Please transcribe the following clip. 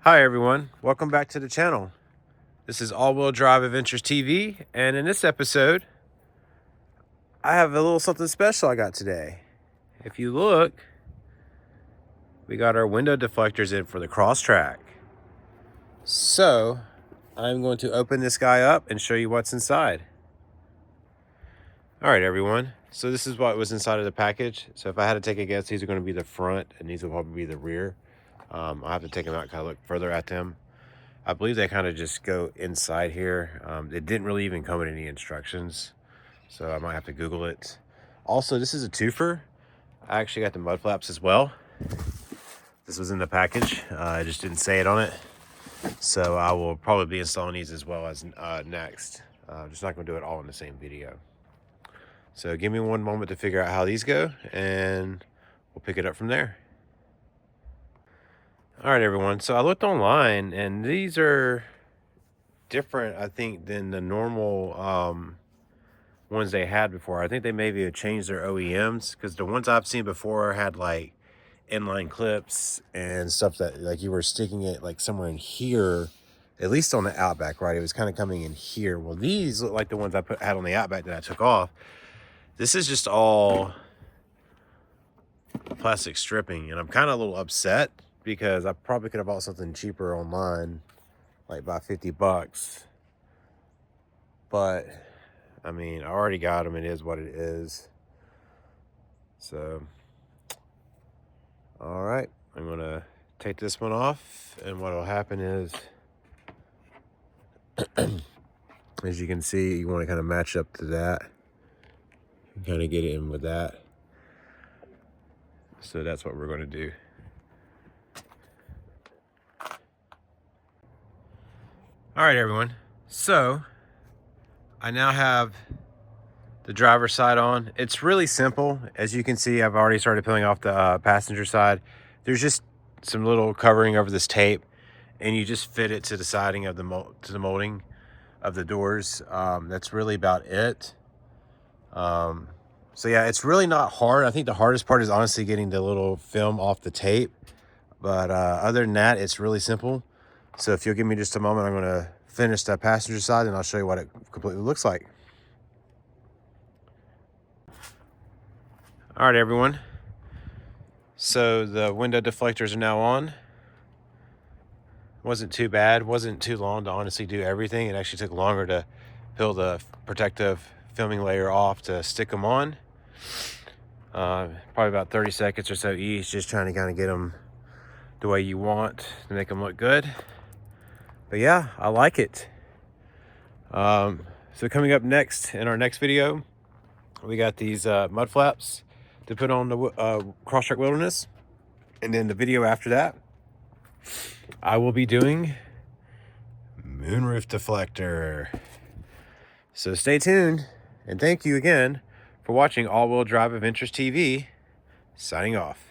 Hi everyone, welcome back to the channel. This is All-Wheel Drive Adventures TV, and in this episode, I have a little something special I got today. If you look, we got our window deflectors in for the Crosstrek. So, I'm going to open this guy up and show you what's inside. Alright everyone, so this is what was inside of the package. So if I had to take a guess, these are going to be the front and these will probably be the rear. I'll have to take them out and kind of look further at them. I believe they kind of just go inside here. It didn't really even come with any instructions, so I might have to Google it. Also, this is a twofer. I actually got the mud flaps as well. This was in the package. I just didn't say it on it. So I will probably be installing these as well as next. Just not going to do it all in the same video. So give me one moment to figure out how these go, and we'll pick it up from there. All right, everyone. So I looked online, and these are different, I think, than the normal ones they had before. I think they maybe have changed their OEMs, because the ones I've seen before had like inline clips and stuff that like you were sticking it like somewhere in here, at least on the Outback, right? It was kind of coming in here. Well, these look like the ones I had on the Outback that I took off. This is just all plastic stripping, and I'm kind of a little upset because I probably could have bought something cheaper online, like by 50 bucks. But I mean, I already got them. It is what it is. So, all right, I'm gonna take this one off, and what will happen is, as you can see, you want to kind of match up to that, and kind of get it in with that. So that's what we're going to do. All right, everyone. So I now have the driver's side on. It's really simple. As you can see, I've already started peeling off the passenger side. There's just some little covering over this tape, and you just fit it to the siding of the molding of the doors. That's really about it. So yeah, it's really not hard. I think the hardest part is honestly getting the little film off the tape. But other than that, it's really simple. So if you'll give me just a moment, I'm going to finish that passenger side, and I'll show you what it completely looks like. All right, everyone. So the window deflectors are now on. Wasn't too bad. Wasn't too long to honestly do everything. It actually took longer to peel the protective filming layer off to stick them on. Probably about 30 seconds or so each, just trying to kind of get them the way you want to make them look good. But yeah, I like it. So coming up next in our next video, we got these mud flaps to put on the Crosstrek Wilderness. And then the video after that, I will be doing moonroof deflector. So stay tuned, and thank you again for watching All-Wheel Drive Adventures TV. Signing off.